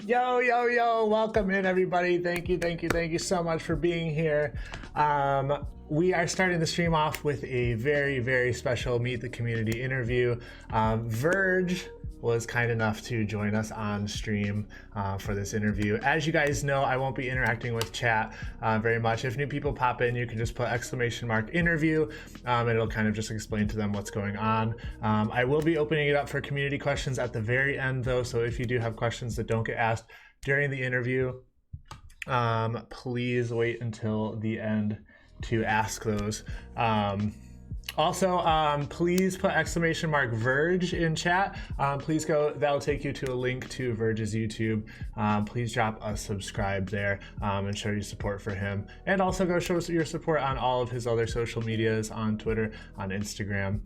Yo, yo, yo, welcome in everybody. Thank you so much for being here. We are starting the stream off with a very special Meet the Community interview. Virge was kind enough to join us on stream for this interview. As you guys know, I won't be interacting with chat very much. If new people pop in, you can just put !interview and it'll kind of just explain to them what's going on. I will be opening it up for community questions at the very end though, so if you do have questions that don't get asked during the interview, please wait until the end to ask those. Also, please put !Virge in chat. Please go, that'll take you to a link to Virge's YouTube. Please drop a subscribe there and show your support for him. And also go show your support on all of his other social medias, on Twitter, on Instagram.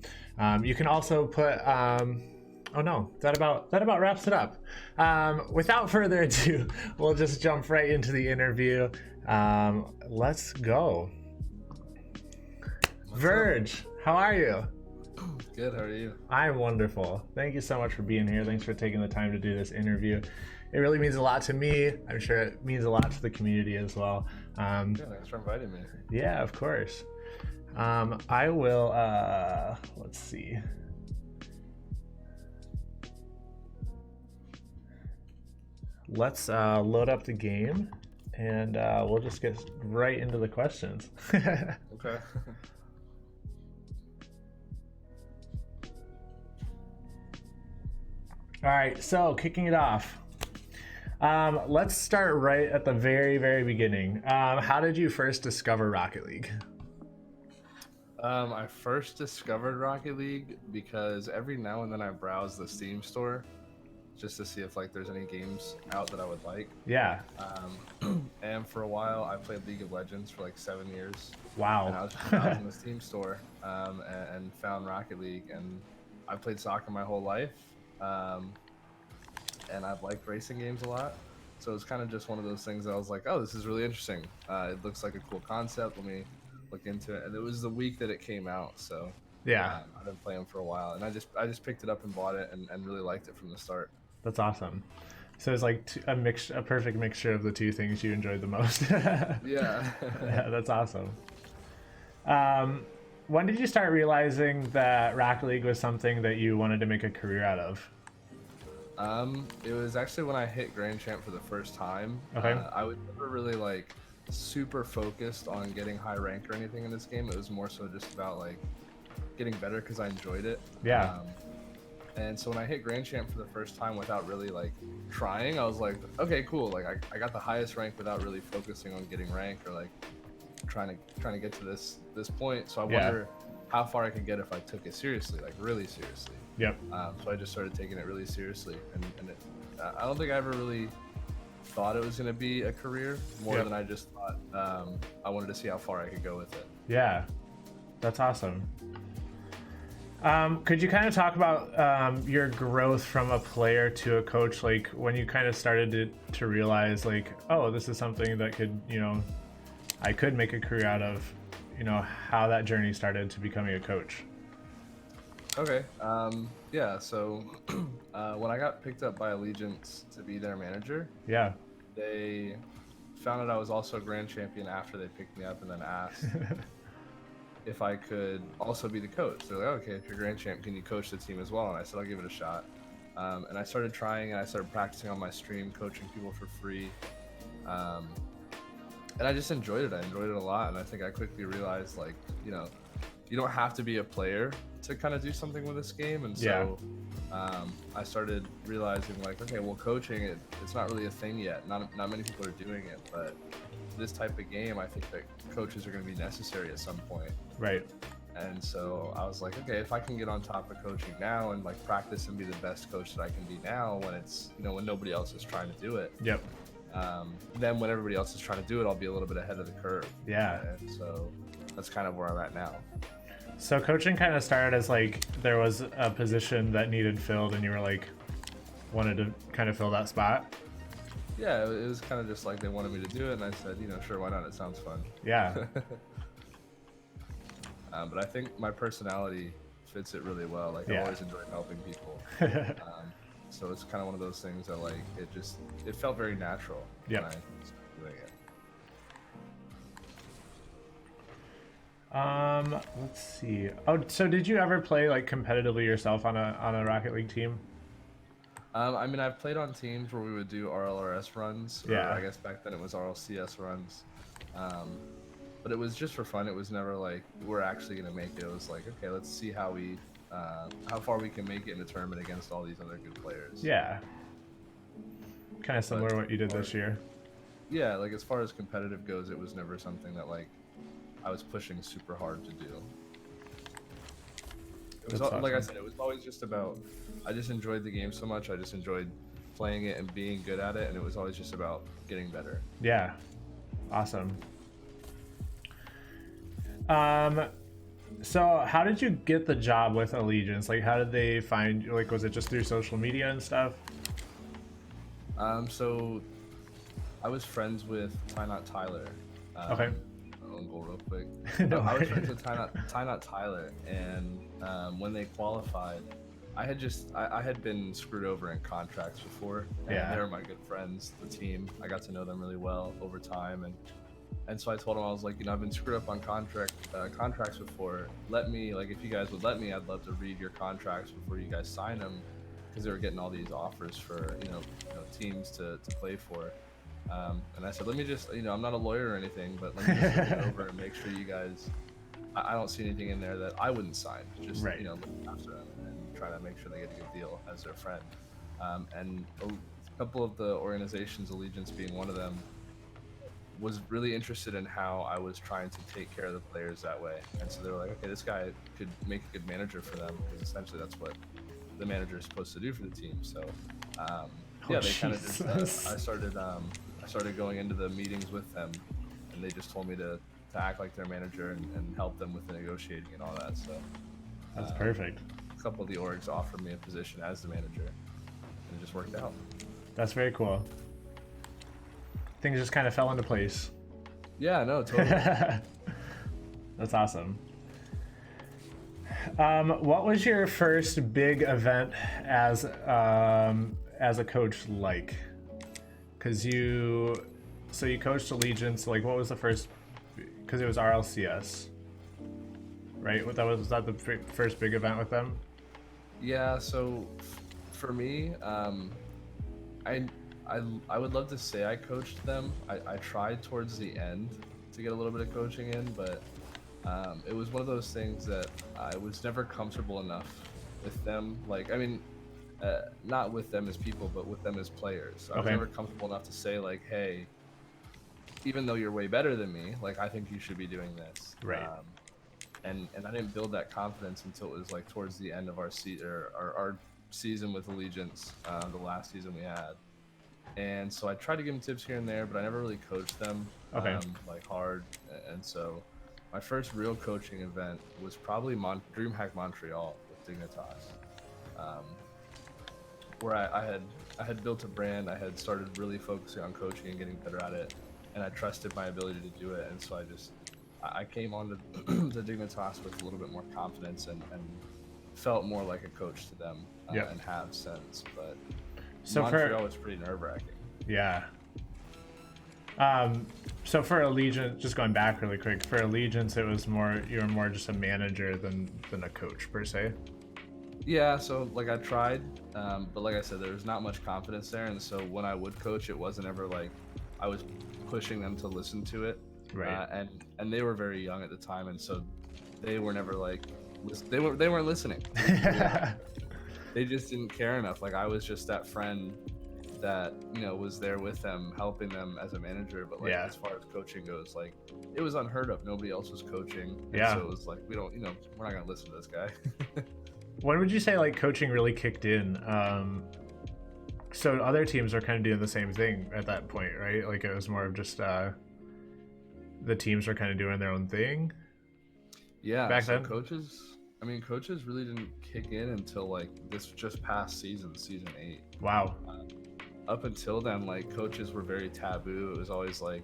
You can also put, oh no, that about wraps it up. Without further ado, we'll just jump right into the interview. Let's go. Virge, how are you? Good, how are you? I'm wonderful. Thank you so much for being here. Thanks for taking the time to do this interview. It really means a lot to me. I'm sure it means a lot to the community as well. Yeah, thanks for inviting me. Yeah, of course. I will, let's see. Let's load up the game and we'll just get right into the questions. Okay. All right, so kicking it off. Let's start right at the very beginning. How did you first discover Rocket League? I first discovered Rocket League because every now and then I browse the Steam store just to see if like there's any games out that I would like. Yeah. And for a while I played League of Legends for like 7 years. Wow. And I was just browsing the Steam store and found Rocket League, and I played soccer my whole life. And I've liked racing games a lot, so it's kind of just one of those things that I was like, oh, this is really interesting. It looks like a cool concept, let me look into it. And it was the week that it came out, so yeah, I've been playing for a while, and I just picked it up and bought it and really liked it from the start. That's awesome. So it's like a perfect mixture of the two things you enjoyed the most. Yeah. Yeah, that's awesome. When did you start realizing that Rocket League was something that you wanted to make a career out of? It was actually when I hit Grand Champ for the first time. Okay. I was never really like super focused on getting high rank or anything in this game. It was more so just about like getting better because I enjoyed it. Yeah. And so when I hit Grand Champ for the first time without really like trying, I was like, okay, cool. Like I got the highest rank without really focusing on getting rank or like trying to get to this point. So I wonder how far I could get if I took it seriously, like really seriously. Yep. So I just started taking it really seriously, and I don't think I ever really thought it was going to be a career more than I just thought I wanted to see how far I could go with it. Yeah, that's awesome. Could you kind of talk about your growth from a player to a coach, like when you kind of started to realize like, oh, this is something that could, I could make a career out of, how that journey started to becoming a coach? Okay. Yeah. So when I got picked up by Allegiance to be their manager, they found out I was also a grand champion after they picked me up, and then asked if I could also be the coach. They're like, okay, if you're grand champ, can you coach the team as well? And I said, I'll give it a shot. And I started trying, and I started practicing on my stream, coaching people for free. And I just enjoyed it. I enjoyed it a lot. And I think I quickly realized, like, you don't have to be a player to kind of do something with this game. And so I started realizing, like, okay, well, coaching, it's not really a thing yet. Not many people are doing it, but this type of game, I think that coaches are going to be necessary at some point. Right. And so I was like, okay, if I can get on top of coaching now and like practice and be the best coach that I can be now, when it's, when nobody else is trying to do it. Yep. Then when everybody else is trying to do it, I'll be a little bit ahead of the curve. Yeah. And so that's kind of where I'm at now. So coaching kind of started as like there was a position that needed filled, and you were like wanted to kind of fill that spot. Yeah, it was kind of just like they wanted me to do it, and I said, sure, why not? It sounds fun. Yeah. But I think my personality fits it really well. Like, I've always enjoyed helping people. So it's kind of one of those things that like it felt very natural when I was doing it. Let's see. Oh, so did you ever play like competitively yourself on a Rocket League team? I mean, I've played on teams where we would do RLRS runs, or I guess back then it was RLCS runs. But it was just for fun. It was never like we're actually gonna make it. It was like, okay, let's see how far we can make it in a tournament against all these other good players. Yeah. Kind of similar to what you did this year. Yeah, like as far as competitive goes, it was never something that like I was pushing super hard to do. It was awesome. Like I said, it was always just about, I just enjoyed the game so much. I just enjoyed playing it and being good at it, and it was always just about getting better. Yeah. Awesome. So how did you get the job with Allegiance? Like, how did they find you? Like, was it just through social media and stuff? So I was friends with Tyler. Okay. Goal real quick. No, I was friends with Tyler, and when they qualified, I had been screwed over in contracts before, and they were my good friends, the team. I got to know them really well over time, and so I told them, I was like, I've been screwed up on contracts before. Let me, like, if you guys would let me, I'd love to read your contracts before you guys sign them, because they were getting all these offers for teams to play for. And I said, let me just, I'm not a lawyer or anything, but let me just look it over and make sure you guys, I don't see anything in there that I wouldn't sign. Just, look after them and try to make sure they get a good deal as their friend. And a couple of the organizations, Allegiance being one of them, was really interested in how I was trying to take care of the players that way. And so they were like, okay, this guy could make a good manager for them, because essentially that's what the manager is supposed to do for the team. So, they kind of just, I started going into the meetings with them, and they just told me to act like their manager and help them with the negotiating and all that. So that's perfect. A couple of the orgs offered me a position as the manager, and it just worked out. That's very cool. Things just kind of fell into place. Yeah, no, totally. That's awesome. What was your first big event as a coach like? Because you coached Allegiance. Like, what was the first? Because it was RLCS, right? Was that the first big event with them? Yeah. So for me, I would love to say I coached them. I tried towards the end to get a little bit of coaching in, but it was one of those things that I was never comfortable enough with them. Like, I mean, not with them as people, but with them as players. I was never comfortable enough to say, like, hey, even though you're way better than me, like, I think you should be doing this. Right. And I didn't build that confidence until it was like towards the end of our season with Allegiance, the last season we had. And so I tried to give them tips here and there, but I never really coached them like hard. And so my first real coaching event was probably DreamHack Montreal with Dignitas, where I had built a brand. I had started really focusing on coaching and getting better at it, and I trusted my ability to do it. And so I came on to Dignitas with a little bit more confidence and felt more like a coach to them, and have since. But so Montreal was pretty nerve-wracking. Yeah. So for Allegiance, just going back really quick, for Allegiance, it was you were more just a manager than a coach per se. Yeah, so like I tried, but like I said, there was not much confidence there, and so when I would coach, it wasn't ever like I was pushing them to listen to it. Right. And they were very young at the time, and so they were never like they weren't listening. They just didn't care enough. Like, I was just that friend that was there with them, helping them as a manager. But like as far as coaching goes, like it was unheard of. Nobody else was coaching. And so it was like we're not gonna listen to this guy. When would you say like coaching really kicked in? So other teams are kind of doing the same thing at that point, right? Like it was more of just the teams were kind of doing their own thing. Yeah. Back then, coaches really didn't kick in until like this just past season 8. Wow. Up until then, like coaches were very taboo. It was always like,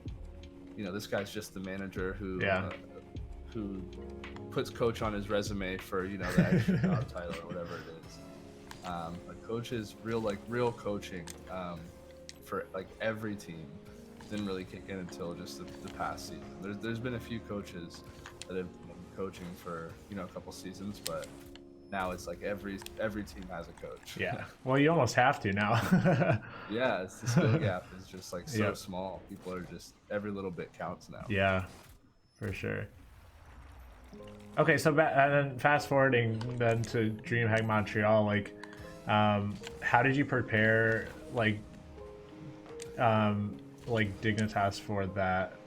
this guy's just the manager who puts coach on his resume for the extra job title or whatever it is. But coaches, real coaching for like every team didn't really kick in until just the past season. There's been a few coaches that have been coaching for a couple seasons, but now it's like every team has a coach. Yeah. Well, you almost have to now. Yeah, it's the skill gap is just like so small. People are just every little bit counts now. Yeah, for sure. Okay, so and then fast forwarding then to DreamHack Montreal, like, how did you prepare like Dignitas for that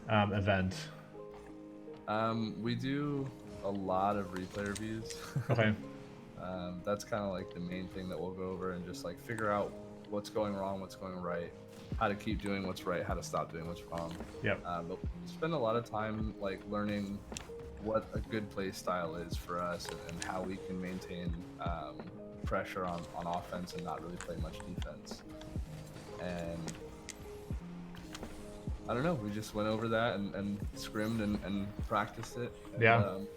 event? We do a lot of replay reviews. Okay. That's kind of like the main thing that we'll go over and just like figure out what's going wrong, what's going right, how to keep doing what's right, how to stop doing what's wrong. Yep. But we spend a lot of time like learning what a good play style is for us and how we can maintain pressure on offense and not really play much defense. And I don't know, we just went over that and scrimmed and practiced it. And,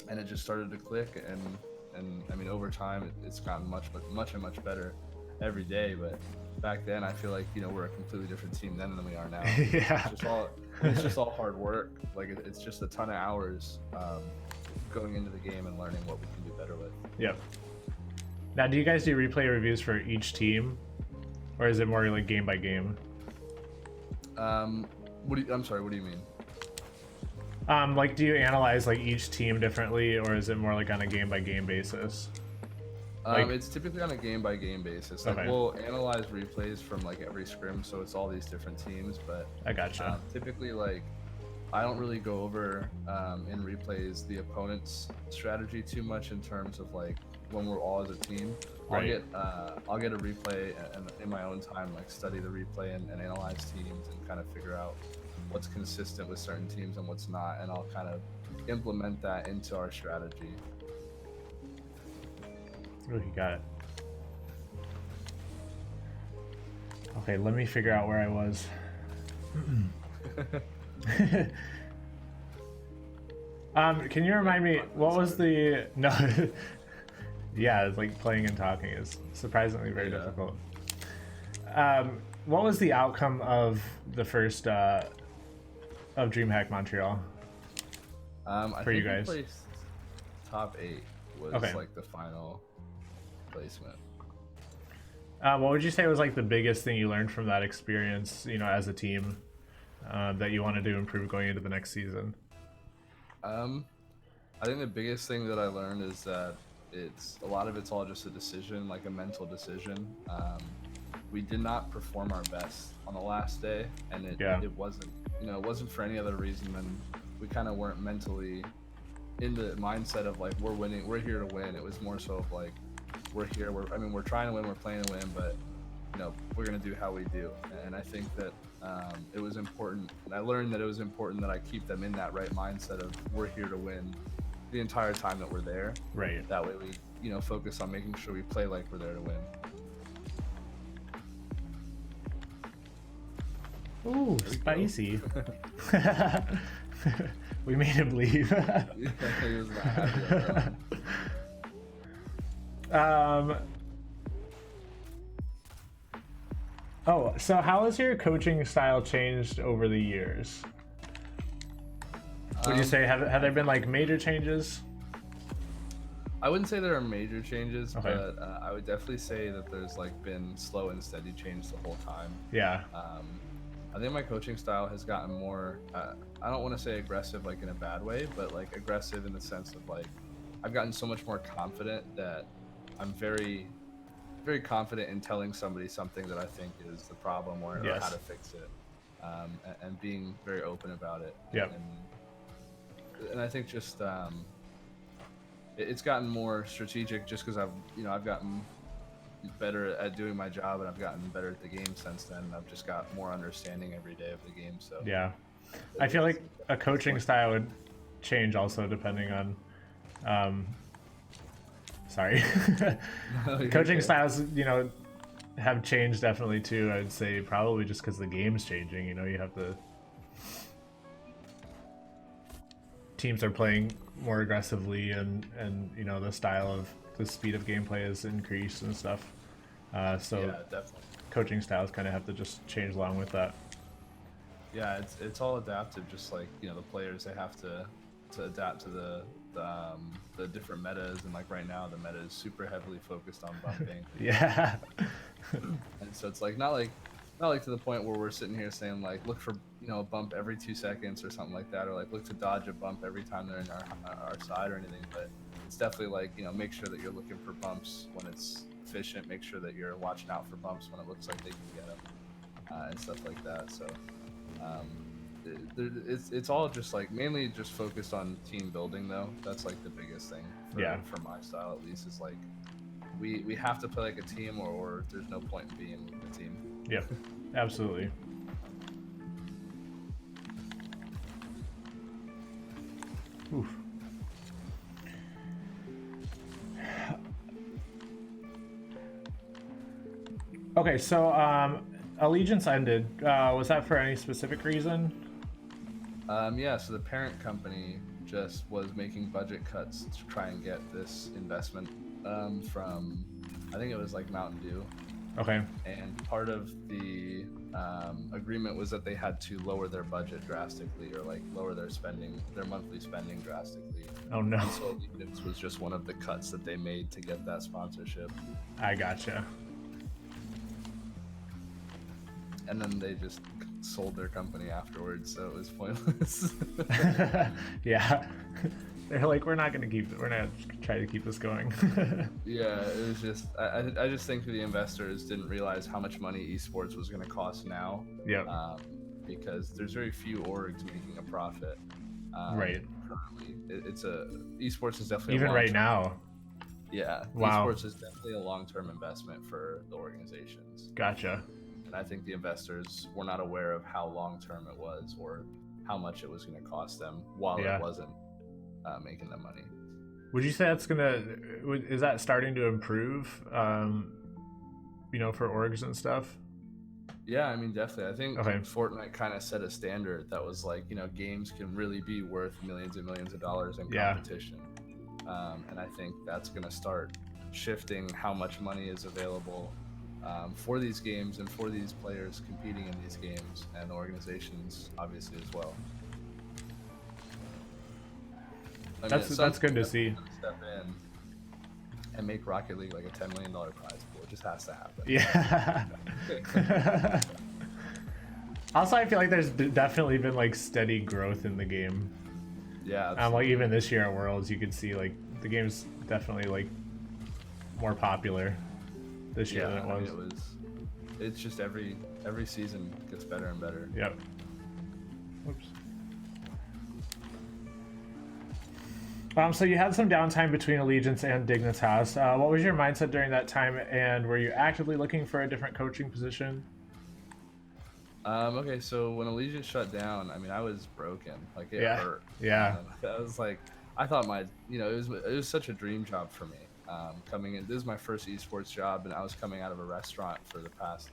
and it just started to click, and I mean, over time it's gotten much better every day. But back then I feel like we're a completely different team then than we are now. Yeah. It's just all hard work. Like it's just a ton of hours going into the game and learning what we can do better with. Yep. Now, do you guys do replay reviews for each team, or is it more like game by game? I'm sorry, what do you mean? Like, do you analyze like each team differently, or is it more like on a game by game basis? It's typically on a game by game basis. Like, we'll analyze replays from like every scrim, so it's all these different teams. But I gotcha. Typically, like, I don't really go over in replays the opponent's strategy too much in terms of like when we're all as a team. Right. I'll get a replay and in my own time like study the replay and analyze teams and kind of figure out what's consistent with certain teams and what's not, and I'll kind of implement that into our strategy. Oh, you got it. Okay, let me figure out where I was. Can you remind me, what was the... No. Yeah, it's like playing and talking is surprisingly very difficult. What was the outcome of the first of DreamHack Montreal? I for you think guys? we placed top 8 was like the final placement. What would you say was like the biggest thing you learned from that experience, as a team, that you wanted to improve going into the next season? I think the biggest thing that I learned is that a lot of it's all just a decision, like a mental decision. We did not perform our best on the last day, and it wasn't, it wasn't for any other reason than we kind of weren't mentally in the mindset of like we're winning, we're here to win. It was more so of like we're here, we're trying to win, we're playing to win, but we're gonna do how we do. And I think that it was important. And I learned that it was important that I keep them in that right mindset of we're here to win the entire time that we're there. Right. That way we focus on making sure we play like we're there to win. Ooh, spicy. We made him leave. Yeah, he was not happy about Oh, so how has your coaching style changed over the years? Would you say have there been like major changes? I wouldn't say there are major changes, but I would definitely say that there's like been slow and steady change the whole time. Yeah. I think my coaching style has gotten more, I don't want to say aggressive like in a bad way, but like aggressive in the sense of like I've gotten so much more confident that I'm very, very confident in telling somebody something that I think is the problem or how to fix it, and being very open about it. Yep. And I think just it's gotten more strategic just because I've gotten better at doing my job and I've gotten better at the game since then. I've just got more understanding every day of the game. So yeah, I feel like a coaching style would change also depending on sorry. Coaching styles have changed definitely too. I'd say probably just because the game's changing. You have the teams are playing more aggressively and the style of the speed of gameplay has increased and stuff. So Yeah, definitely. coaching styles kind of have to just change along with that. Yeah, it's all adaptive. Just like the players, they have to adapt to the different metas, and like right now the meta is super heavily focused on bumping. Yeah. And so it's like not like to the point where we're sitting here saying like look for a bump every 2 seconds or something like that, or like look to dodge a bump every time they're in our side or anything. But it's definitely like make sure that you're looking for bumps when it's efficient. Make sure that you're watching out for bumps when it looks like they can get them, and stuff like that. So it's all just like mainly just focused on team building though. That's like the biggest thing for my style at least, is like we have to play like a team or there's no point in being a team. Yep, absolutely. Oof. Okay, so Allegiance ended. Was that for any specific reason? Yeah, so the parent company just was making budget cuts to try and get this investment from, I think it was like Mountain Dew. Okay. And part of the agreement was that they had to lower their budget drastically, or like lower their monthly spending drastically. Oh no. And so this was just one of the cuts that they made to get that sponsorship. I gotcha. And then they just sold their company afterwards, so it was pointless. Yeah. They're like, we're not gonna try to keep this going. Yeah, it was just I just think the investors didn't realize how much money esports was gonna cost now. Yeah. Because there's very few orgs making a profit. Right. Currently, esports is definitely even right now. Yeah. Wow. Esports is definitely a long-term investment for the organizations. Gotcha. And I think the investors were not aware of how long-term it was or how much it was going to cost them while it wasn't making them money. Would you say is that starting to improve, for orgs and stuff? Yeah, I mean, definitely. I think Fortnite kind of set a standard that was like, games can really be worth millions and millions of dollars in competition. And I think that's going to start shifting how much money is available for these games and for these players competing in these games, and organizations obviously as well. That's good to see. Step in and make Rocket League like a $10 million prize pool. It just has to happen. Yeah. Also, I feel like there's definitely been like steady growth in the game. Yeah. Like even this year at Worlds, you could see like the game's definitely like more popular this year than it was. It's just every season gets better and better. Yep. Whoops. So you had some downtime between Allegiance and Dignitas. What was your mindset during that time, and were you actively looking for a different coaching position? Okay, so when Allegiance shut down, I mean, I was broken. Like it hurt. Yeah. I was like, I thought it was such a dream job for me. Coming in, this is my first esports job, and I was coming out of a restaurant for the past,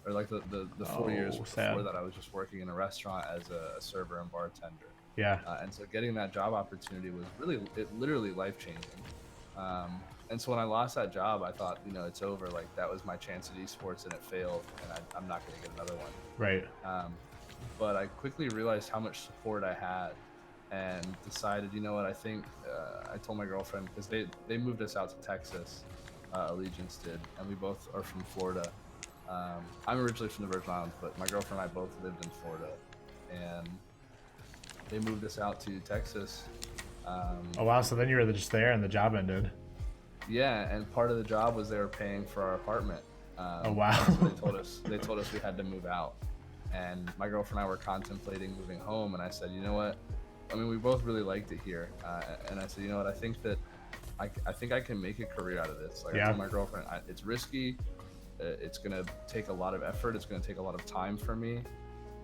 or like the 4 years before that, I was just working in a restaurant as a server and bartender. Yeah. And so getting that job opportunity was literally life changing. And so when I lost that job, I thought, it's over. Like that was my chance at esports, and it failed, and I'm not going to get another one. Right. But I quickly realized how much support I had, and decided, I think I told my girlfriend, because they moved us out to Texas, Allegiance did, and we both are from Florida. I'm originally from the Virgin Islands, but my girlfriend and I both lived in Florida, and they moved us out to Texas. Oh wow! So then you were just there, and the job ended. Yeah, and part of the job was they were paying for our apartment. Oh wow! So they told us we had to move out, and my girlfriend and I were contemplating moving home. And I said, you know what? I mean, we both really liked it here, and I said, you know what? I think that I think I can make a career out of this. Like I told my girlfriend, it's risky. It's gonna take a lot of effort. It's gonna take a lot of time for me,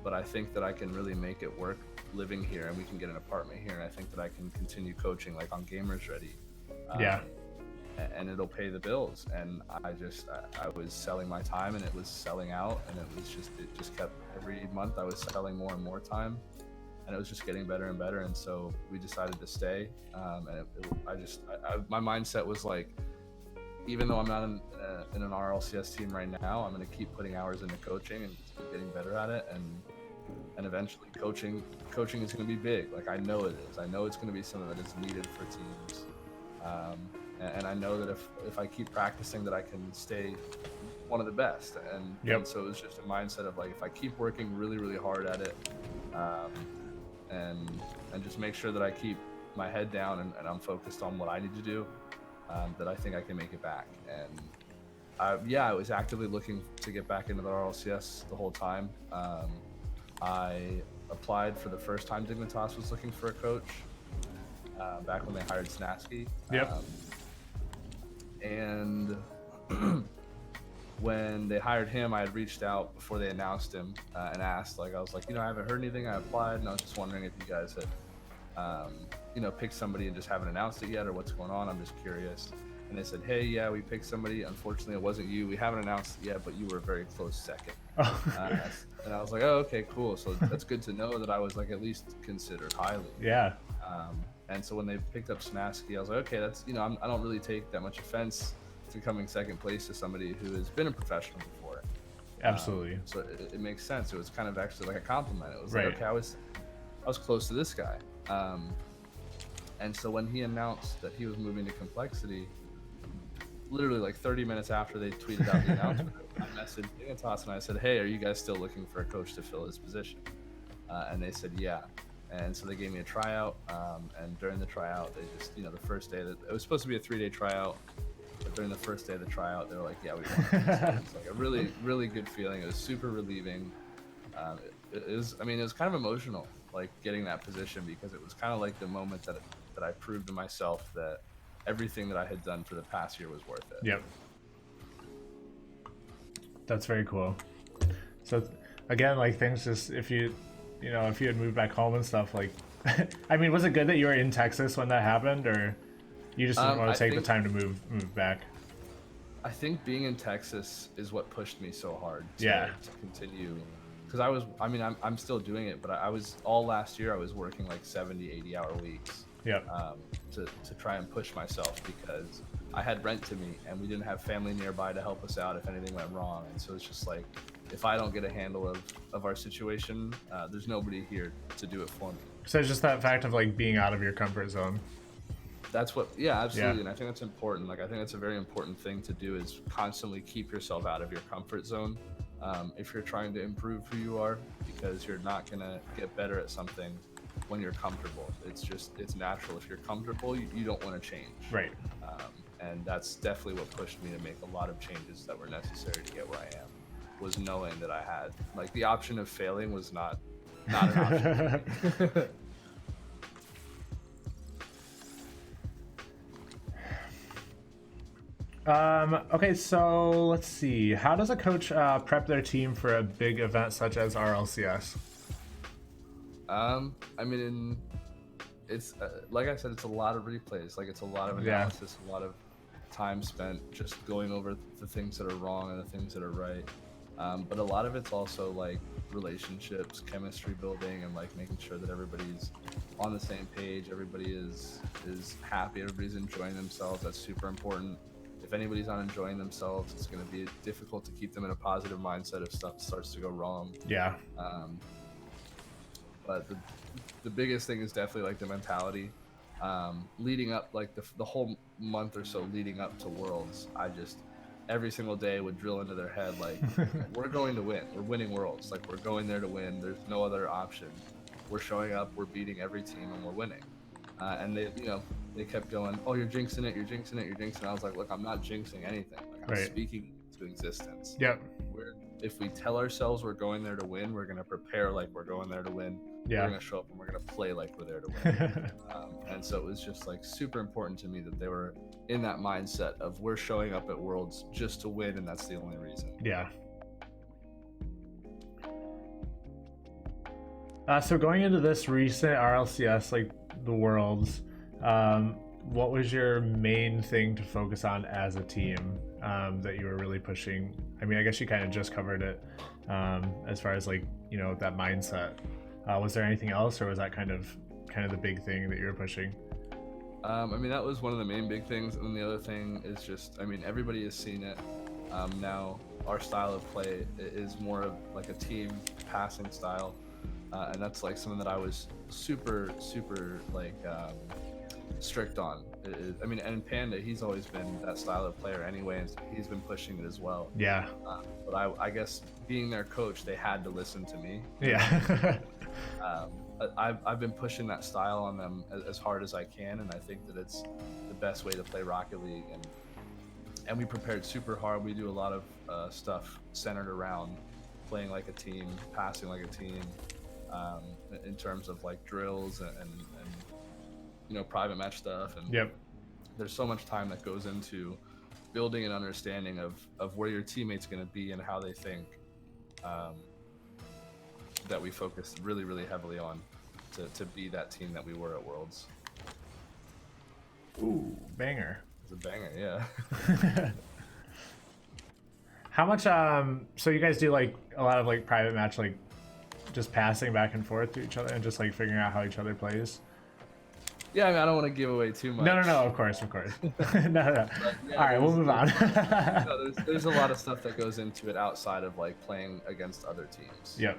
but I think that I can really make it work living here, and we can get an apartment here, and I think that I can continue coaching like on Gamers Ready. And it'll pay the bills. And I was selling my time, and it was selling out, and it just kept, every month I was selling more and more time, and it was just getting better and better. And so we decided to stay. And my mindset was like, even though I'm not in an RLCS team right now, I'm going to keep putting hours into coaching and keep getting better at it, and eventually coaching is going to be big. Like, I know it is. I know it's going to be something that is needed for teams, and I know that if I keep practicing, that I can stay one of the best. And so it's just a mindset of like, if I keep working really, really hard at it, and just make sure that I keep my head down and I'm focused on what I need to do, that I think I can make it back. And I was actively looking to get back into the RLCS the whole time. I applied for the first time Dignitas was looking for a coach, back when they hired Snasky. And when they hired him, I had reached out before they announced him, and asked, like, I was like, I haven't heard anything. I applied, and I was just wondering if you guys had, picked somebody and just haven't announced it yet, or what's going on. I'm just curious. And they said, hey, yeah, we picked somebody. Unfortunately, it wasn't you. We haven't announced it yet, but you were a very close second. And I was like, oh, okay, cool. So that's good to know that I was, like, at least considered highly. Yeah. And so when they picked up Snasky, I was like, okay, that's, I don't really take that much offense to coming second place to somebody who has been a professional before. Absolutely. So it makes sense. It was kind of actually like a compliment. It was right. like, okay, I was close to this guy. And so when he announced that he was moving to Complexity, literally like 30 minutes after they tweeted out the announcement, I messaged Dignitas and I said, hey, are you guys still looking for a coach to fill his position? And they said, yeah. And so they gave me a tryout, and during the tryout, they just, the first day, it was supposed to be a 3-day tryout, but during the first day of the tryout, they were like, yeah, we want it. So it was like a really, really good feeling. It was super relieving. It was kind of emotional, like getting that position, because it was kind of like the moment that I proved to myself that everything that I had done for the past year was worth it. Yep. That's very cool. So again, like, things just, if you had moved back home and stuff, like, was it good that you were in Texas when that happened, or you just didn't want to take the time to move back? I think being in Texas is what pushed me so hard to continue, because I'm still doing it, but I was, all last year I was working like 70, 80-hour weeks. Yep. To try and push myself, because I had rent to meet and we didn't have family nearby to help us out if anything went wrong. And so it's just like, if I don't get a handle of our situation, there's nobody here to do it for me. So it's just that fact of like being out of your comfort zone. That's what, absolutely. And I think that's important. Like, I think that's a very important thing to do, is constantly keep yourself out of your comfort zone, if you're trying to improve who you are, because you're not going to get better at something when you're comfortable. It's natural. If you're comfortable, you don't want to change. Right. And that's definitely what pushed me to make a lot of changes that were necessary to get where I am, was knowing that I had, like, the option of failing was not an option. Okay, so let's see. How does a coach prep their team for a big event such as RLCS? It's like I said, it's a lot of replays. Like, it's a lot of analysis, a lot of time spent just going over the things that are wrong and the things that are right. But a lot of it's also like relationships, chemistry building, and like making sure that everybody's on the same page. Everybody is happy. Everybody's enjoying themselves. That's super important. If anybody's not enjoying themselves, it's going to be difficult to keep them in a positive mindset if stuff starts to go wrong. Yeah. But the biggest thing is definitely like the mentality. Leading up, like the whole month or so leading up to Worlds, I just every single day would drill into their head, like, we're going to win. We're winning Worlds. Like, we're going there to win. There's no other option. We're showing up. We're beating every team, and we're winning. And they kept going, oh, you're jinxing it. You're jinxing it. You're jinxing it. I was like, look, I'm not jinxing anything. Like, I'm speaking to existence. Yep. If we tell ourselves we're going there to win, we're going to prepare like we're going there to win. We're going to show up and we're going to play like we're there to win. And so it was just like super important to me that they were in that mindset of, we're showing up at Worlds just to win, and that's the only reason. Yeah. So going into this recent RLCS, like the Worlds, what was your main thing to focus on as a team that you were really pushing? I mean, I guess you kind of just covered it as far as like, that mindset. Was there anything else, or was that kind of the big thing that you were pushing? I mean, that was one of the main big things, and then the other thing is just, I mean, everybody has seen it. Now, our style of play is more of like a team passing style, and that's like something that I was super like strict on. I mean, and Panda, he's always been that style of player anyway, and he's been pushing it as well. Yeah. But I guess being their coach, they had to listen to me. Yeah. I've been pushing that style on them as hard as I can, and I think that it's the best way to play Rocket League. And we prepared super hard. We do a lot of stuff centered around playing like a team, passing like a team, in terms of like drills and you know, private match stuff. And yep. There's so much time that goes into building an understanding of where your teammate's going to be and how they think, that we focused really heavily on to be that team that we were at Worlds. Ooh, banger. It's a banger, yeah. How much so you guys do like a lot of like private match, like just passing back and forth to each other and just like figuring out how each other plays? Yeah, I mean, I don't want to give away too much. No, of course. No. Yeah, all right, we'll move on. No, there's a lot of stuff that goes into it outside of like playing against other teams. Yep.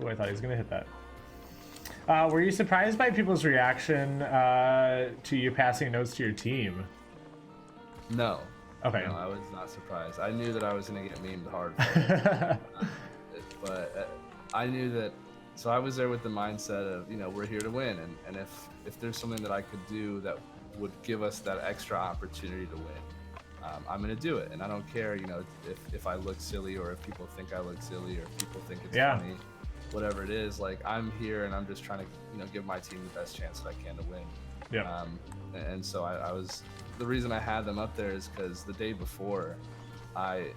Oh, I thought he was gonna hit that. Were you surprised by people's reaction to you passing notes to your team? No. Okay. No, I was not surprised. I knew that I was gonna get memed hard. But I knew that. So I was there with the mindset of, you know, we're here to win, and if there's something that I could do that would give us that extra opportunity to win, I'm gonna do it. And I don't care, you know, if I look silly or if people think I look silly or if people think it's funny. Whatever it is, like I'm here and I'm just trying to, you know, give my team the best chance that I can to win. Yeah. And so I was, the reason I had them up there is because the day before, I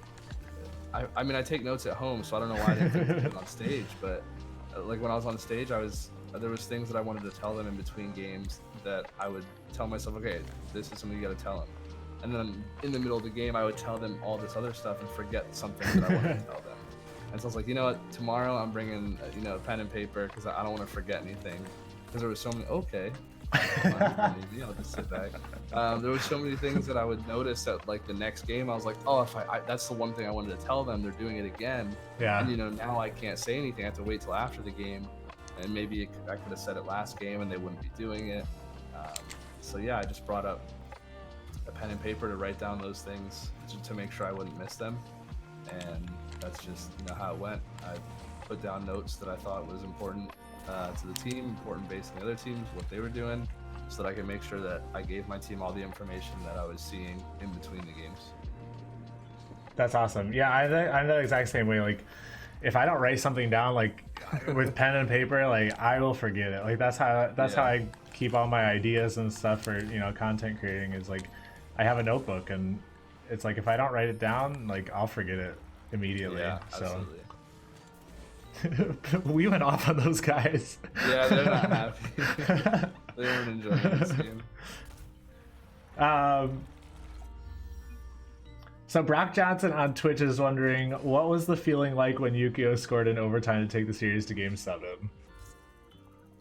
mean, I take notes at home, so I don't know why I didn't take it on stage, but like when I was on stage, there was things that I wanted to tell them in between games that I would tell myself, okay, this is something you got to tell them. And then in the middle of the game, I would tell them all this other stuff and forget something that I wanted to tell them. And so I was like, you know what, tomorrow I'm bringing, you know, pen and paper because I don't want to forget anything. Because there was so many, okay. I'll just sit back. There were so many things that I would notice that like the next game, I was like, oh, if I that's the one thing I wanted to tell them, they're doing it again. Yeah. And, you know, now I can't say anything. I have to wait till after the game. And maybe I could have said it last game and they wouldn't be doing it. So yeah, I just brought up a pen and paper to write down those things to make sure I wouldn't miss them. And that's just, you know, how it went. I put down notes that I thought was important to the team, important based on the other teams, what they were doing, so that I could make sure that I gave my team all the information that I was seeing in between the games. That's awesome. Yeah, I'm the exact same way. Like, if I don't write something down, like with pen and paper, like I will forget it. Like that's how I keep all my ideas and stuff for, you know, content creating. Is like I have a notebook and it's like if I don't write it down, like I'll forget it immediately. Yeah, so absolutely. We went off on those guys. Yeah, they're not happy. They weren't enjoying this game. So Brock Johnson on Twitch is wondering, what was the feeling like when Yukio scored in overtime to take the series to Game 7?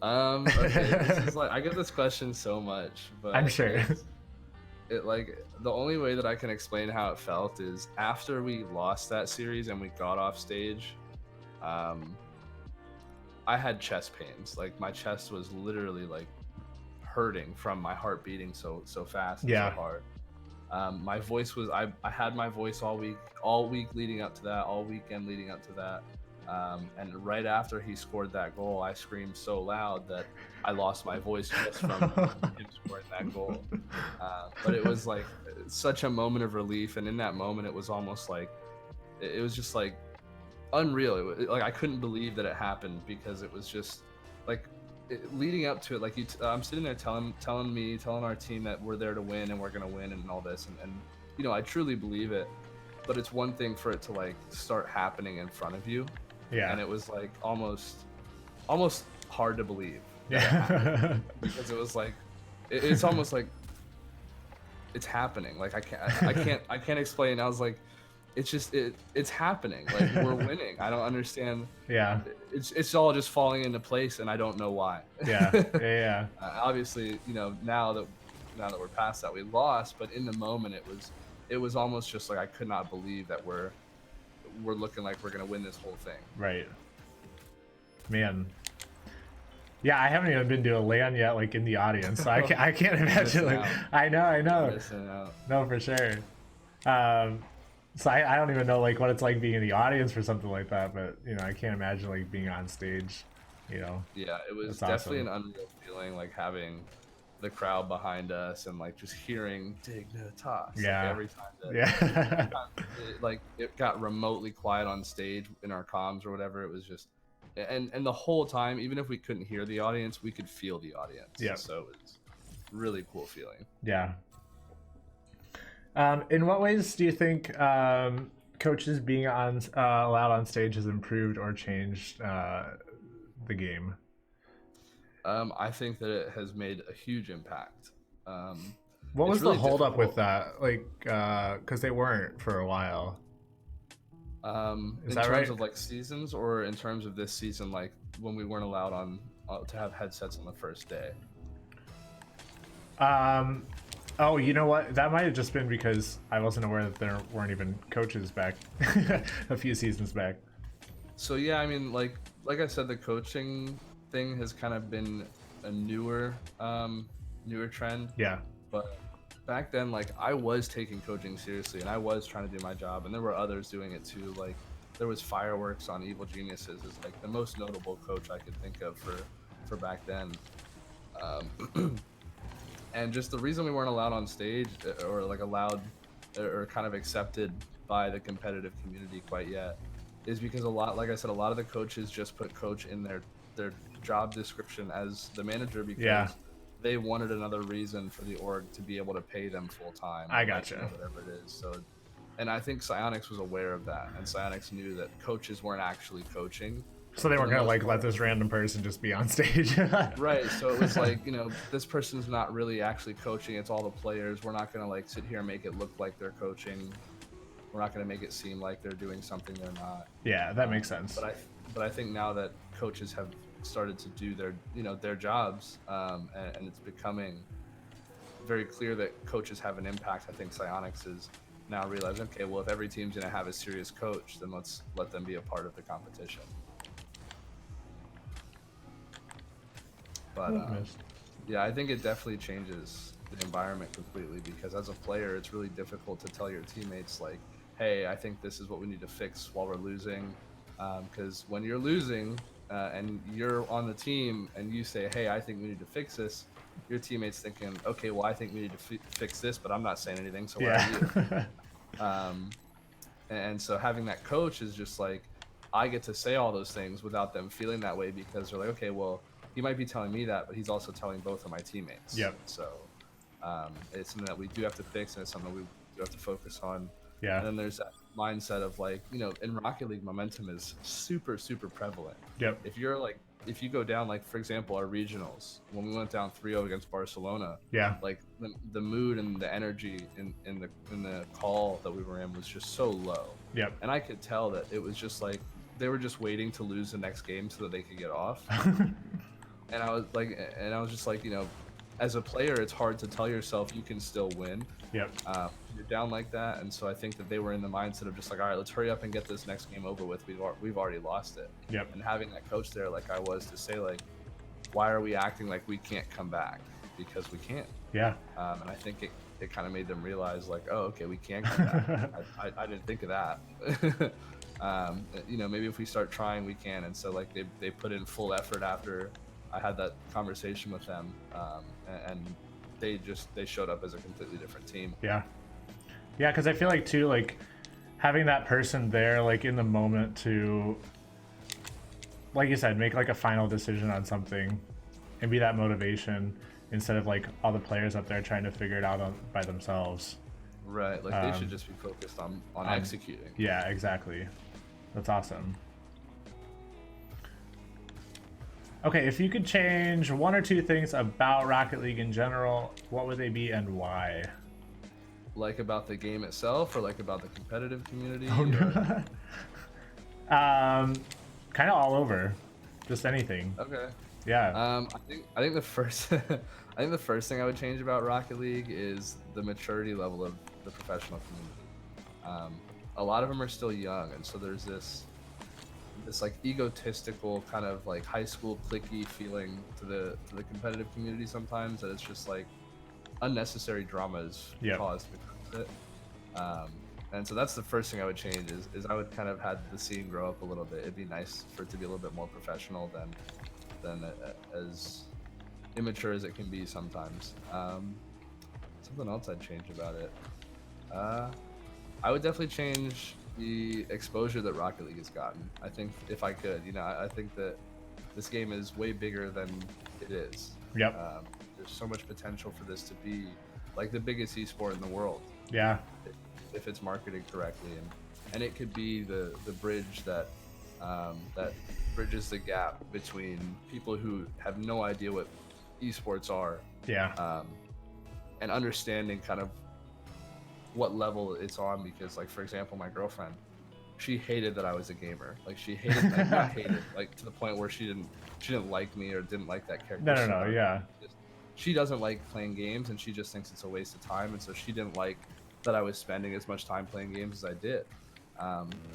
Okay, this is like, I get this question so much, but I'm sure. It like the only way that I can explain how it felt is after we lost that series and we got off stage, I had chest pains. Like my chest was literally like hurting from my heart beating so fast and so hard. My voice was, I had my voice all week leading up to that, all weekend leading up to that. And right after he scored that goal, I screamed so loud that I lost my voice just from him scoring that goal. But it was like such a moment of relief. And in that moment, it was almost like, it was just like unreal. Like I couldn't believe that it happened because it was just like, leading up to it, like I'm sitting there telling our team that we're there to win and we're gonna win and all this, and you know I truly believe it, but it's one thing for it to like start happening in front of you, and it was like almost hard to believe, because it was like it's almost like it's happening. Like I can't explain. I was like, it's happening. Like, we're winning. I don't understand. Yeah. It's all just falling into place, and I don't know why. Yeah. Obviously, now that we're past that, we lost, but in the moment, it was almost just like I could not believe that we're looking like we're gonna win this whole thing. Right. Man. Yeah, I haven't even been to a LAN yet, like in the audience, so I can't imagine. Like, I know. No, for sure. So I don't even know like what it's like being in the audience for something like that, but I can't imagine like being on stage. Yeah, it was definitely an unreal feeling, like having the crowd behind us and like just hearing Dignitas. Yeah. Like, every time it got remotely quiet on stage in our comms or whatever, it was just, and the whole time, even if we couldn't hear the audience, we could feel the audience. Yeah. So it's really cool feeling. Yeah. In what ways do you think coaches being allowed on stage has improved or changed the game? I think that it has made a huge impact. What was really the holdup with that? Like, because they weren't for a while. In terms of like seasons, or in terms of this season, like when we weren't allowed to have headsets on the first day? Oh, you know what? That might have just been because I wasn't aware that there weren't even coaches back a few seasons back. So yeah, I mean, like I said, the coaching thing has kind of been a newer trend. Yeah. But back then, like, I was taking coaching seriously, and I was trying to do my job, and there were others doing it too. Like, there was Fireworks on Evil Geniuses is like the most notable coach I could think of for back then. And just the reason we weren't allowed on stage, or like allowed or kind of accepted by the competitive community quite yet, is because like I said, a lot of the coaches just put coach in their job description as the manager because they wanted another reason for the org to be able to pay them full time. I gotcha. Whatever it is. So, and I think Psyonix was aware of that, and Psyonix knew that coaches weren't actually coaching. So they weren't gonna like let this random person just be on stage. Right. So it was like, this person's not really actually coaching. It's all the players. We're not gonna like sit here and make it look like they're coaching. We're not gonna make it seem like they're doing something they're not. Yeah, that makes sense. But I think now that coaches have started to do their jobs, and it's becoming very clear that coaches have an impact, I think Psyonix is now realizing, okay, well, if every team's gonna have a serious coach, then let's let them be a part of the competition. But yeah, I think it definitely changes the environment completely, because as a player, it's really difficult to tell your teammates like, hey, I think this is what we need to fix while we're losing. Because when you're losing and you're on the team and you say, hey, I think we need to fix this, your teammate's thinking, okay, well, I think we need to fix this, but I'm not saying anything, so why are you? And so having that coach is just like, I get to say all those things without them feeling that way, because they're like, okay, well, he might be telling me that, but he's also telling both of my teammates. Yep. So it's something that we do have to fix, and it's something we do have to focus on. Yeah. And then there's that mindset of like, in Rocket League, momentum is super, super prevalent. Yep. If you go down, like, for example, our regionals, when we went down 3-0 against Barcelona, like the mood and the energy in the call that we were in was just so low. Yep. And I could tell that it was just like they were just waiting to lose the next game so that they could get off. And I was just like, as a player, it's hard to tell yourself you can still win. Yep. You're down like that, and so I think that they were in the mindset of just like, all right, let's hurry up and get this next game over with. We've already lost it. Yep. And having that coach there, like I was, to say like, why are we acting like we can't come back? Because we can't. Yeah. And I think it kind of made them realize like, oh, okay, we can come back. I didn't think of that. Maybe if we start trying, we can. And so like they put in full effort after I had that conversation with them, and they showed up as a completely different team. Yeah, because I feel like too, like having that person there, like in the moment to, like you said, make like a final decision on something, and be that motivation instead of like all the players up there trying to figure it out by themselves. Right, like they should just be focused on executing. Yeah, exactly. That's awesome. Okay, if you could change one or two things about Rocket League in general, what would they be and why? like about the game itself, or like about the competitive community? Oh, no. Kind of all over, just anything. Okay. Yeah. I think the first I think the first thing I would change about Rocket League is the maturity level of the professional community. A lot of them are still young, and so there's this like egotistical kind of like high school cliquey feeling to the competitive community sometimes, that it's just like unnecessary drama is caused because of it. And so that's the first thing I would change is I would kind of have the scene grow up a little bit. It'd be nice for it to be a little bit more professional than as immature as it can be sometimes. Something else I'd change about it. I would definitely change the exposure that Rocket League has gotten. I think if I could, I think that this game is way bigger than it is. Yep. There's so much potential for this to be like the biggest esport in the world. Yeah. If it's marketed correctly, and it could be the bridge that that bridges the gap between people who have no idea what esports are. Yeah. And understanding kind of what level it's on, because like for example, my girlfriend, she hated that I was a gamer. Like she hated, like, not hated, like to the point where she didn't like me or didn't like that character. No, yeah. She doesn't like playing games, and she just thinks it's a waste of time, and so she didn't like that I was spending as much time playing games as I did.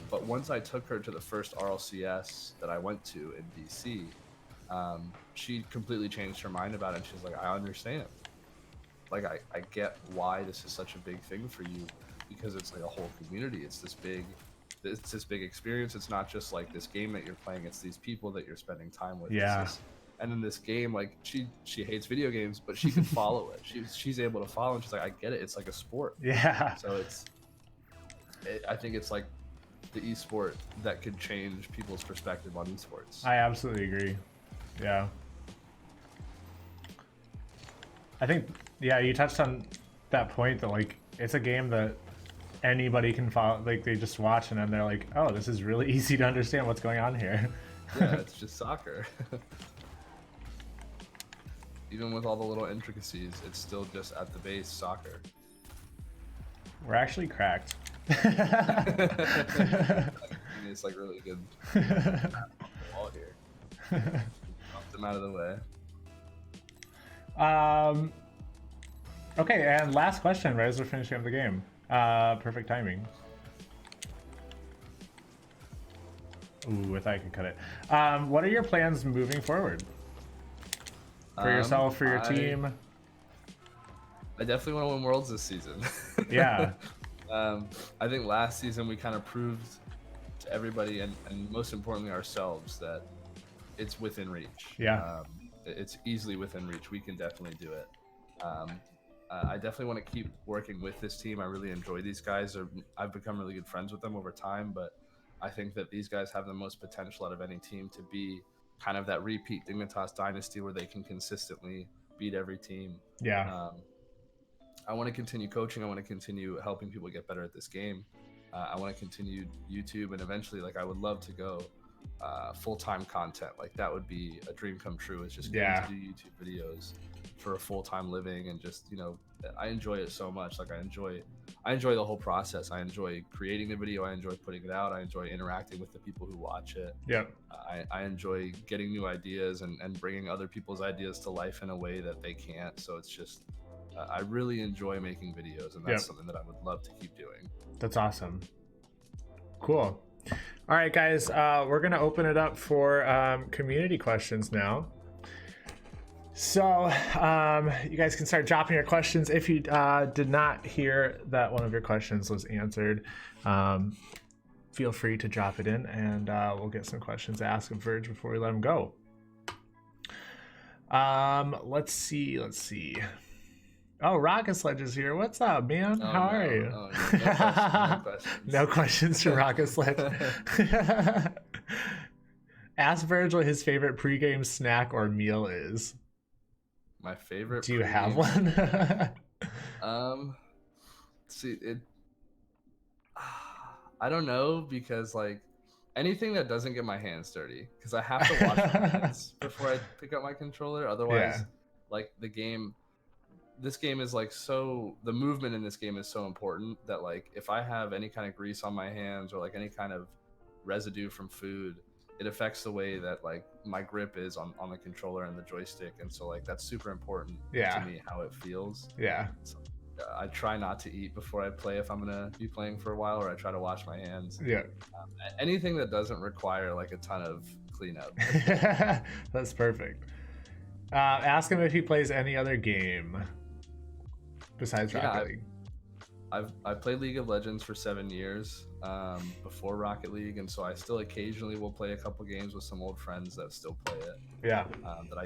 But once I took her to the first RLCS that I went to in DC, she completely changed her mind about it. And she's like, I understand. Like, I get why this is such a big thing for you, because it's like a whole community. It's this big experience. It's not just like this game that you're playing. It's these people that you're spending time with. Yeah. And in this game, like she hates video games, but she can follow it. She's able to follow, and she's like, I get it. It's like a sport. Yeah. So I think it's like the esport that could change people's perspective on esports. I absolutely agree. Yeah. I think, yeah, you touched on that point that like it's a game that anybody can follow. Like they just watch and then they're like, oh, this is really easy to understand what's going on here. Yeah, it's just soccer. Even with all the little intricacies, it's still just at the base soccer. We're actually cracked. It's like really good wall here. Knocked them out of the way. Okay, and last question, right as we're finishing up the game. Perfect timing. Ooh, I thought I could cut it. What are your plans moving forward? For yourself, for your team? I definitely want to win Worlds this season. Yeah. I think last season we kind of proved to everybody, and most importantly ourselves, that it's within reach. Yeah. It's easily within reach. We can definitely do it. I definitely want to keep working with this team. I really enjoy these guys. I've become really good friends with them over time, but I think that these guys have the most potential out of any team to be kind of that repeat Dignitas dynasty where they can consistently beat every team. Yeah. I want to continue coaching. I want to continue helping people get better at this game. I want to continue YouTube, and eventually, like, I would love to go full-time content. Like, that would be a dream come true. It's just getting to do YouTube videos for a full-time living, and just, I enjoy it so much. Like, I enjoy the whole process. I enjoy creating the video. I enjoy putting it out. I enjoy interacting with the people who watch it. Yeah. I enjoy getting new ideas and bringing other people's ideas to life in a way that they can't. So it's just, I really enjoy making videos, and that's something that I would love to keep doing. That's awesome. Cool. All right, guys, we're going to open it up for community questions now. So you guys can start dropping your questions. If you did not hear that one of your questions was answered, feel free to drop it in, and we'll get some questions to ask of Virge before we let him go. Let's see. Oh, Rocket Sledge is here. What's up, man? How are you? Oh, no questions. No questions to Rocket Sledge. Ask Virge what his favorite pregame snack or meal is. My favorite. Do you have one? See it. I don't know, because like anything that doesn't get my hands dirty, because I have to wash my hands before I pick up my controller. Otherwise, like the game, this game is like the movement in this game is so important that like if I have any kind of grease on my hands or like any kind of residue from food, it affects the way that like my grip is on the controller and the joystick, and so like that's super important to me, how it feels. So, I try not to eat before I play if I'm gonna be playing for a while, or I try to wash my hands. Anything that doesn't require like a ton of cleanup. That's perfect. Ask him if he plays any other game besides Rocket League. I've played League of Legends for 7 years before Rocket League, and so I still occasionally will play a couple games with some old friends that still play it. That I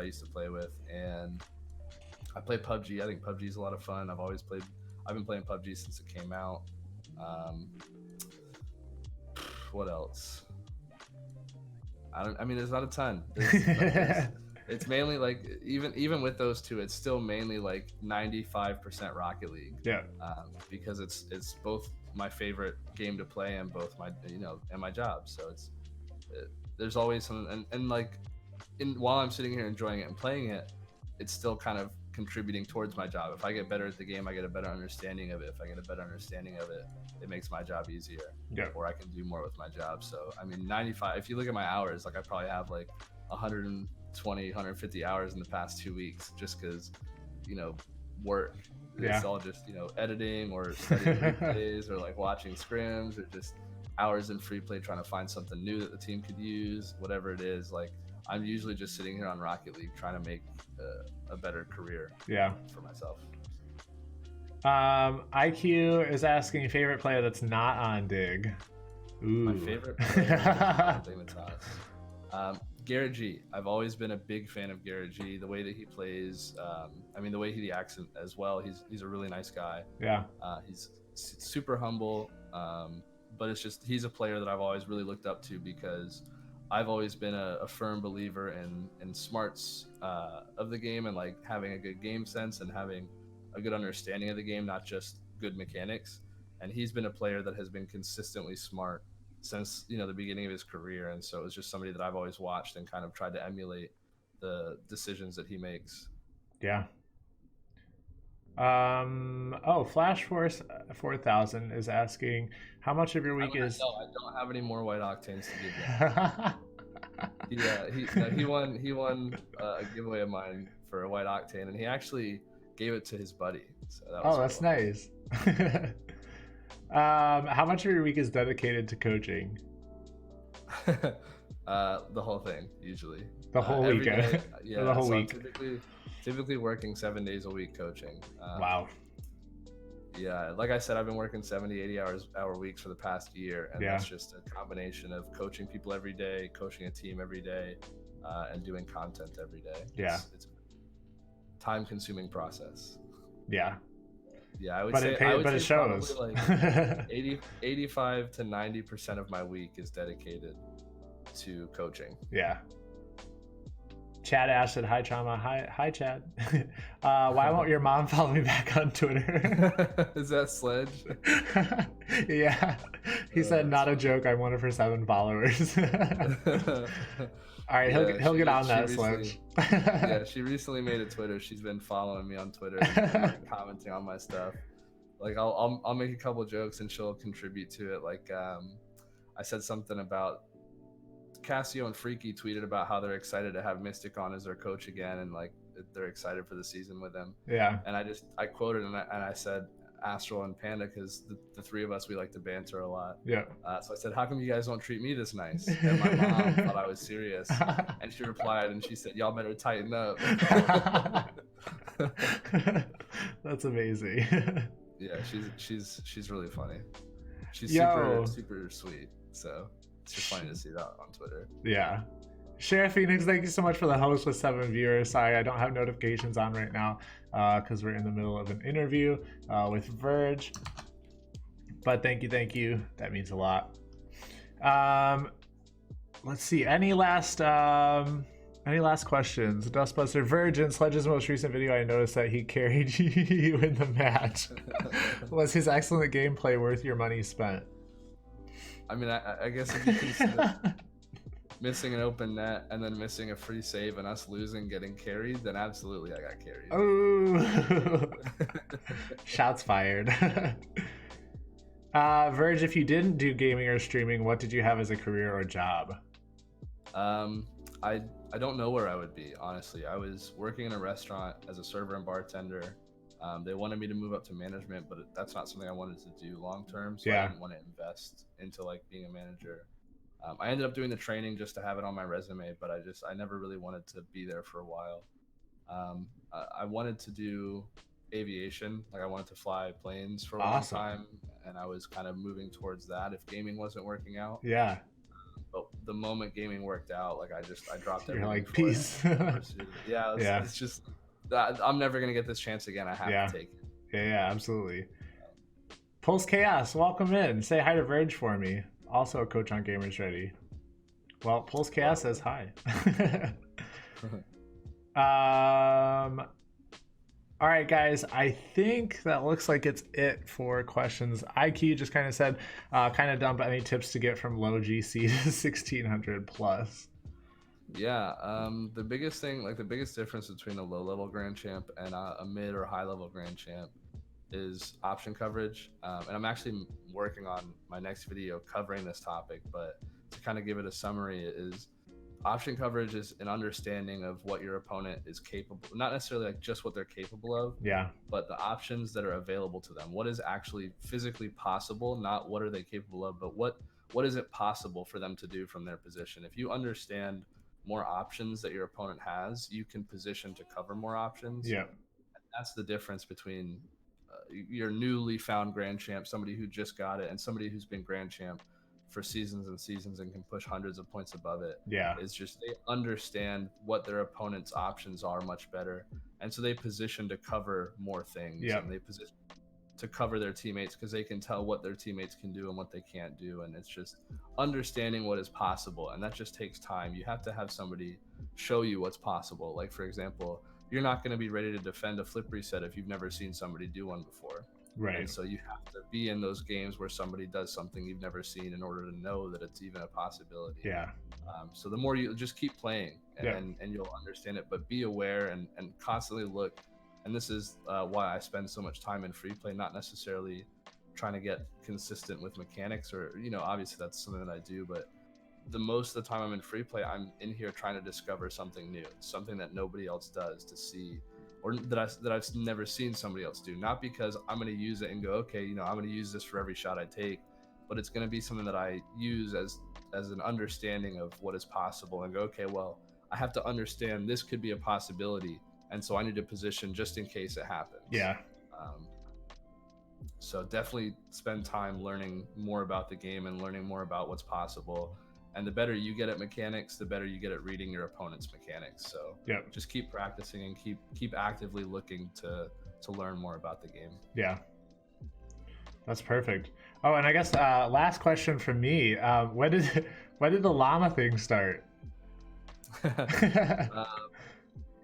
used to play with, and I play PUBG. I think PUBG is a lot of fun. I've been playing PUBG since it came out. What else? I mean, there's not a ton. It's mainly like even with those two, it's still mainly like 95% Rocket League. Because it's both my favorite game to play and both my and my job. So there's always something, and like while I'm sitting here enjoying it and playing it, it's still kind of contributing towards my job. If I get better at the game, I get a better understanding of it. If I get a better understanding of it, it makes my job easier. Or I can do more with my job. So I mean, 95. If you look at my hours, like I probably have like 150 hours in the past 2 weeks, just because work. It's all just editing or studying replays or like watching scrims or just hours in free play trying to find something new that the team could use. Whatever it is, like I'm usually just sitting here on Rocket League trying to make a better career for myself. IQ is asking favorite player that's not on Dig. My favorite player Garrett G. I've always been a big fan of Garrett G. The way that he plays, the way he acts as well. He's a really nice guy. He's super humble, but it's just he's a player that I've always really looked up to because I've always been a firm believer in smarts of the game and like having a good game sense and having a good understanding of the game, not just good mechanics. And he's been a player that has been consistently smart since the beginning of his career, and so it was just somebody that I've always watched and kind of tried to emulate the decisions that he makes. Flash Force 4000 is asking how much of your week is. I don't have any more white octanes to give you. He won a giveaway of mine for a white octane, and he actually gave it to his buddy. So that was that's nice. How much of your week is dedicated to coaching? The whole thing, usually. The whole weekend. The whole week. I'm typically working 7 days a week coaching. Wow. Yeah, like I said, I've been working 70, 80 hour weeks for the past year, and that's just a combination of coaching people every day, coaching a team every day, and doing content every day. It's a time-consuming process. I would say it shows. Like 85 to 90% of my week is dedicated to coaching. Chad asked, "Hi Trauma, hi Chad. Why won't your mom follow me back on Twitter?" Is that Sledge? He said, "Not a joke. I'm one of her 7 followers." All right, he'll get on that, Sledge. She recently made a Twitter. She's been following me on Twitter and commenting on my stuff. Like I'll make a couple jokes and she'll contribute to it. Like I said something about Cassio and Freaky tweeted about how they're excited to have Mystic on as their coach again, and like they're excited for the season with him. And I quoted and I said Astral and Panda, because the three of us, we like to banter a lot. So I said, how come you guys don't treat me this nice? And my mom thought I was serious, and she replied and she said, y'all better tighten up. That's amazing. She's really funny. She's super sweet. So it's just funny to see that on Twitter. Sheriff Phoenix, thank you so much for the host with 7 viewers. Sorry, I don't have notifications on right now because we're in the middle of an interview with Virge. But thank you. That means a lot. Let's see. Any last questions? Dustbuster, Virge, in Sledge's most recent video, I noticed that he carried you in the match. Was his excellent gameplay worth your money spent? I mean, I guess if you consider... missing an open net and then missing a free save and us losing, getting carried, then absolutely I got carried. Oh, shots fired. Virge, if you didn't do gaming or streaming, what did you have as a career or job? I don't know where I would be, honestly. I was working in a restaurant as a server and bartender. They wanted me to move up to management, but that's not something I wanted to do long term, so I didn't want to invest into like being a manager. I ended up doing the training just to have it on my resume, but I never really wanted to be there for a while. I wanted to do aviation, like I wanted to fly planes for a long time, and I was kind of moving towards that if gaming wasn't working out. Yeah. But the moment gaming worked out, like I dropped everything. You're like, peace. Yeah, it's just I'm never gonna get this chance again. I have to take it. Yeah, absolutely. Pulse Chaos, welcome in. Say hi to Virge for me. Also a coach on Gamers Ready. Well, Pulse Chaos says hi. All right, guys, I think that looks like it's it for questions. IQ just kind of said, kind of dump any tips to get from low GC to 1600 plus. Yeah, the biggest thing, like the biggest difference between a low level grand champ and a mid or high level grand champ is option coverage. And I'm actually working on my next video covering this topic, but to kind of give it a summary is option coverage is an understanding of what your opponent is capable, not necessarily like just what they're capable of, but the options that are available to them. What is actually physically possible, not what are they capable of, but what is it possible for them to do from their position. If you understand more options that your opponent has, you can position to cover more options. Yeah. And that's the difference between your newly found grand champ, somebody who just got it, and somebody who's been grand champ for seasons and seasons and can push hundreds of points above it. It's just they understand what their opponent's options are much better, and so they position to cover more things. And they position to cover their teammates because they can tell what their teammates can do and what they can't do, and it's just understanding what is possible, and that just takes time. You have to have somebody show you what's possible. Like for example, you're not going to be ready to defend a flip reset if you've never seen somebody do one before. And so you have to be in those games where somebody does something you've never seen in order to know that it's even a possibility. So the more you just keep playing and you'll understand it, but be aware and constantly look. And this is why I spend so much time in free play, not necessarily trying to get consistent with mechanics or, obviously that's something that I do, but the most of the time I'm in free play, I'm in here trying to discover something new, something that nobody else does to see, or that I've never seen somebody else do. Not because I'm going to use it and go, okay, I'm going to use this for every shot I take, but it's going to be something that I use as an understanding of what is possible and go, okay, well, I have to understand this could be a possibility, and so I need to position just in case it happens. So definitely spend time learning more about the game and learning more about what's possible. And the better you get at mechanics, the better you get at reading your opponent's mechanics. So just keep practicing and keep actively looking to learn more about the game. That's perfect. Oh, and I guess last question from me. When did the llama thing start?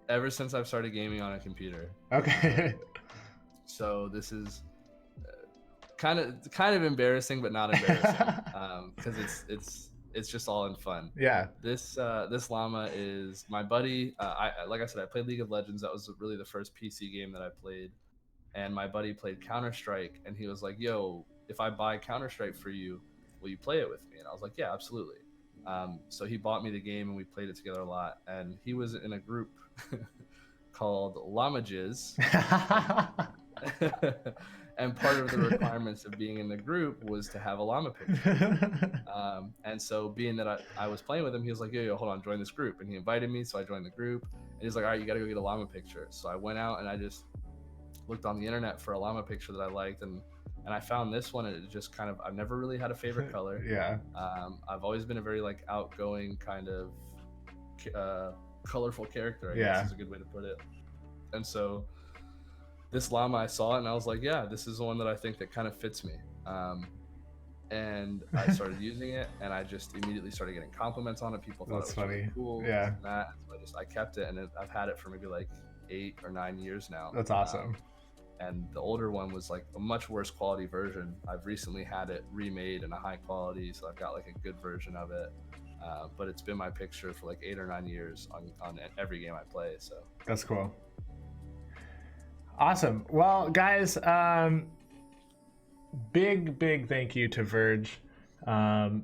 Ever since I've started gaming on a computer. Okay. So this is kind of embarrassing, but not embarrassing, because it's just all in fun. This llama is my buddy. Like I said, I played League of Legends. That was really the first PC game that I played, and my buddy played Counter-Strike, and he was like, yo, if I buy Counter-Strike for you, will you play it with me? And I was like, yeah, absolutely. So he bought me the game and we played it together a lot, and he was in a group called Llama Jizz. And part of the requirements of being in the group was to have a llama picture. And so being that I was playing with him, he was like, yo, hold on, join this group. And he invited me, so I joined the group. And he's like, all right, you got to go get a llama picture. So I went out and I just looked on the internet for a llama picture that I liked. And I found this one, and it just kind of, I've never really had a favorite color. I've always been a very like outgoing kind of colorful character, I guess is a good way to put it. And so this llama, I saw it and I was like, yeah, this is the one that I think that kind of fits me. And I started using it, and I just immediately started getting compliments on it. People thought it was really cool. So I kept it, and I've had it for maybe like 8 or 9 years now. That's awesome. And the older one was like a much worse quality version. I've recently had it remade in a high quality, so I've got like a good version of it. but it's been my picture for like 8 or 9 years on every game I play. So that's cool. Awesome. Well, guys, big thank you to Virge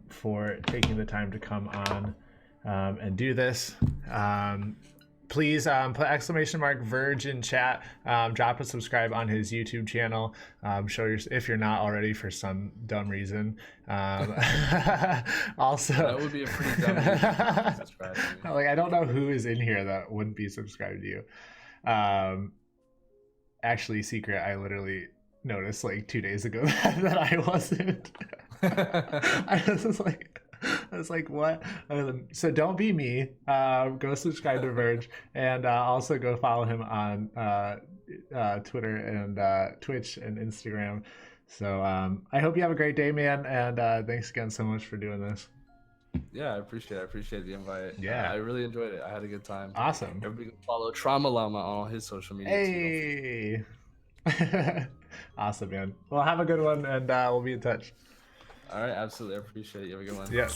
for taking the time to come on and do this. Please put !Virge in chat. Drop a subscribe on his YouTube channel. Show your, if you're not already for some dumb reason. Also, that would be a pretty dumb reason to subscribe to me. Like, I don't know who is in here that wouldn't be subscribed to you. Actually, secret, I literally noticed like 2 days ago that I wasn't. I was like, what? So don't be me. Go subscribe to Virge, and also go follow him on Twitter and Twitch and Instagram. So I hope you have a great day, man, and thanks again so much for doing this. Yeah, I appreciate the invite. Yeah, I really enjoyed it. I had a good time. Awesome. Everybody can follow TraumaLlama on all his social media. Hey. Awesome, man. Well, have a good one, and we'll be in touch. All right, absolutely. I appreciate it. You have a good one. Yeah.